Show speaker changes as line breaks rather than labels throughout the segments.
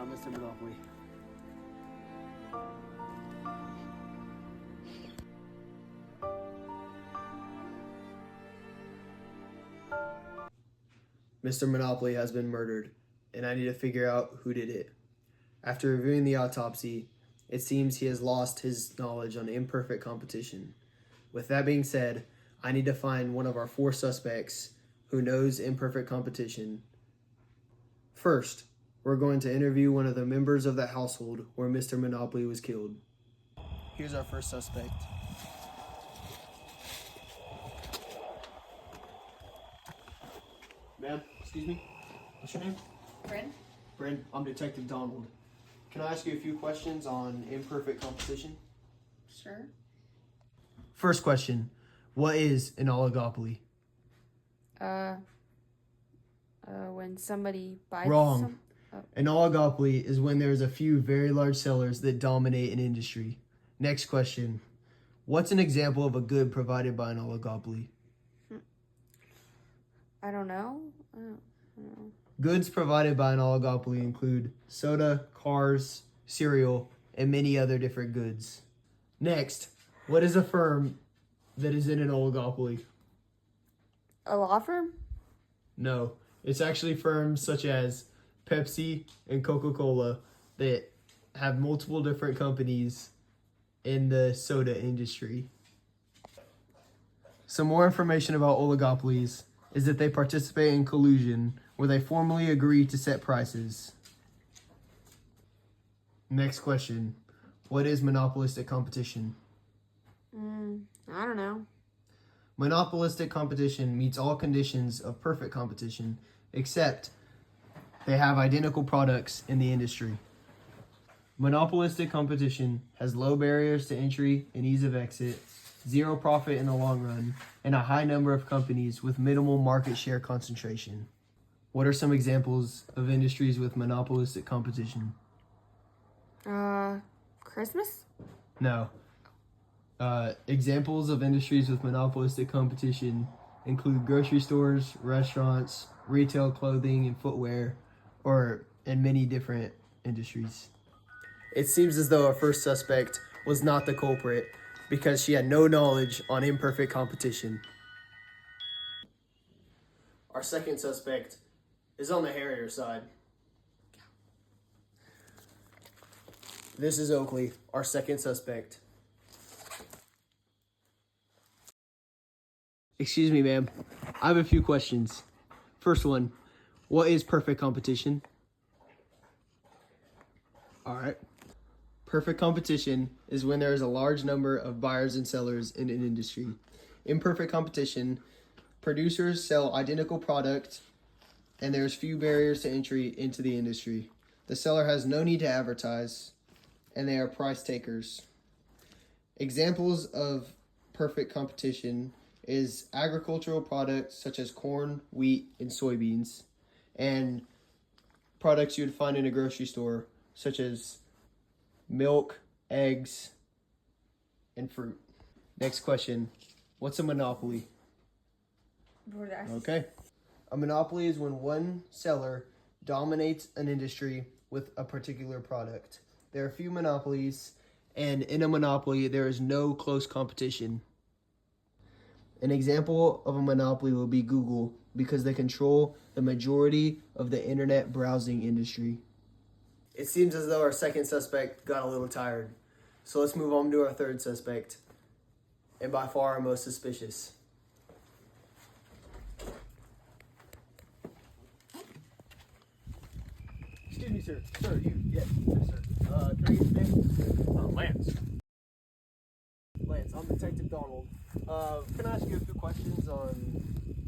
Mr. Monopoly. Mr. Monopoly has been murdered, and I need to figure out who did it. After reviewing the autopsy, it seems he has lost his knowledge on imperfect competition. With that being said, I need to find one of our 4 suspects who knows imperfect competition. First, we're going to interview one of the members of the household where Mr. Monopoly was killed. Here's our first suspect. Ma'am, excuse me. What's your name?
Bryn?
Bryn, I'm Detective Donald. Can I ask you a few questions on imperfect competition?
Sure.
First question, what is an oligopoly?
When somebody buys
Wrong. An oligopoly is when there's a few very large sellers that dominate an industry. Next question, what's an example of a good provided by an oligopoly?
I don't know. I don't know.
Goods provided by an oligopoly include soda, cars, cereal, and many other different goods. Next, what is a firm that is in an oligopoly?
A law firm?
No, it's actually firms such as Pepsi and Coca-Cola that have multiple different companies in the soda industry. Some more information about oligopolies is that they participate in collusion where they formally agree to set prices. Next question, what is monopolistic competition?
I don't know.
Monopolistic competition meets all conditions of perfect competition, except they have identical products in the industry. Monopolistic competition has low barriers to entry and ease of exit, zero profit in the long run, and a high number of companies with minimal market share concentration. What are some examples of industries with monopolistic competition?
Christmas?
No. Examples of industries with monopolistic competition include grocery stores, restaurants, retail clothing and footwear, and many different industries. It seems as though our first suspect was not the culprit because she had no knowledge on imperfect competition. Our second suspect is on the hairier side. This is Oakley, our second suspect. Excuse me, ma'am. I have a few questions. First one, what is perfect competition? All right. Perfect competition is when there is a large number of buyers and sellers in an industry. Imperfect competition, producers sell identical product and there's few barriers to entry into the industry. The seller has no need to advertise and they are price takers. Examples of perfect competition is agricultural products such as corn, wheat, and soybeans, and products you would find in a grocery store such as milk, eggs, and fruit. Next question, what's a monopoly? Okay. A monopoly is when one seller dominates an industry with a particular product. There are few monopolies, and in a monopoly, there is no close competition. An example of a monopoly will be Google because they control the majority of the internet browsing industry. It seems as though our second suspect got a little tired. So let's move on to our third suspect, and by far our most suspicious. Excuse me, sir. Sir, yes, sir. Can I get your name?
Lance.
Lance, I'm Detective Donald. Can I ask you a few questions on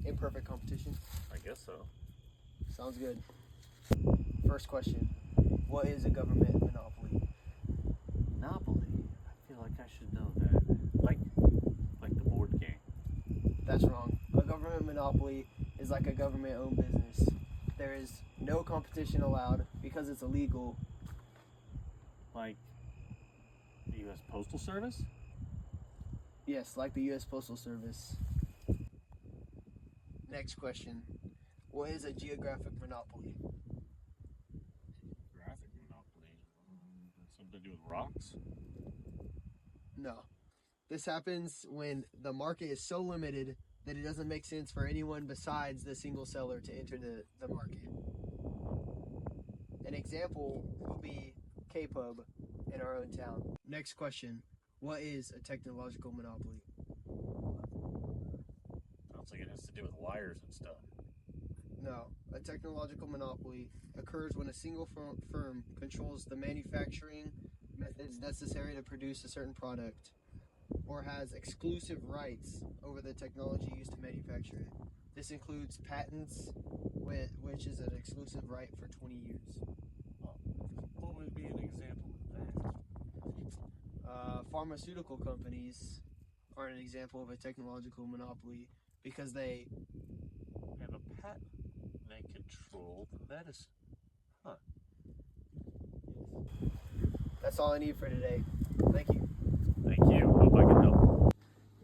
imperfect competition?
I guess so.
Sounds good. First question, what is a government monopoly?
Monopoly. I feel like I should know that. Like the board game.
That's wrong. A government monopoly is like a government-owned business. There is no competition allowed because it's illegal.
Like the U.S. Postal Service?
Yes, like the U.S. Postal Service. Next question. What is a geographic monopoly?
Graphic monopoly.
something to do with rocks?
No. This happens when the market is so limited that it doesn't make sense for anyone besides the single seller to enter the market. An example will be K-Pub in our own town. Next question. What is a technological monopoly?
Sounds like it has to do with wires and stuff.
No. A technological monopoly occurs when a single firm controls the manufacturing methods necessary to produce a certain product or has exclusive rights over the technology used to manufacture it. This includes patents, which is an exclusive right for 20 years.
What would be an example of that?
Pharmaceutical companies are an example of a technological monopoly because they
Have a patent. They control the medicine.
That's all I need for today. Thank you.
Thank you. Hope I can help.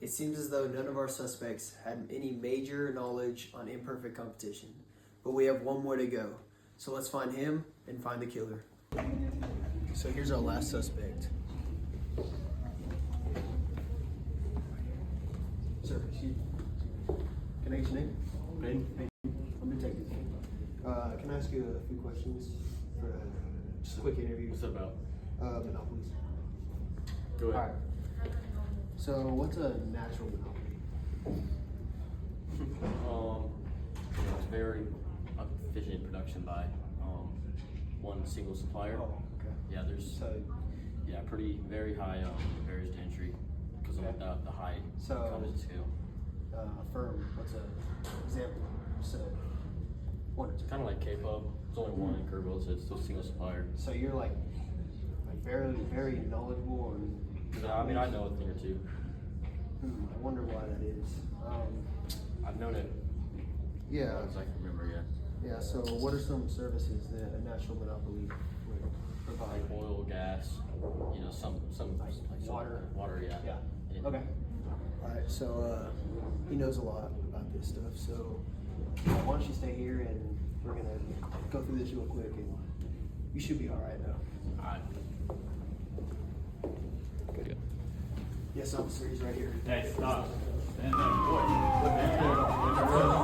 It seems as though none of our suspects had any major knowledge on imperfect competition, but we have one more to go. So let's find him and find the killer. So here's our last suspect. Sir, excuse me. Can I get your name?
Ben?
I'm Detective. Can I ask you a few questions for just a quick interview?
What's it about?
Monopolies.
Go ahead.
Alright. So what's a natural monopoly?
It's very efficient production by one single supplier.
Oh, okay.
Yeah, there's
So
very high barriers to entry because
Okay.
of the high
So-
economies of scale.
a firm, what's an example? So one or two.
Kind of like K-Pub. It's only one in Kerrville, so it's still single supplier.
So you're like very, very knowledgeable on.
I mean, I know a thing or two.
I wonder why that is.
I've known it.
Yeah.
As I can remember, yeah.
Yeah. So what are some services that a natural monopoly would provide?
Like oil, gas, some
Like water.
Water, yeah.
Yeah.
And-
Okay. All right. So he knows a lot about this stuff. So why don't you stay here and we're gonna go through this real quick and you should be all right though.
Alright.
Good. Yes, officer. He's right here.
Hey, stop. Stand up. Boy.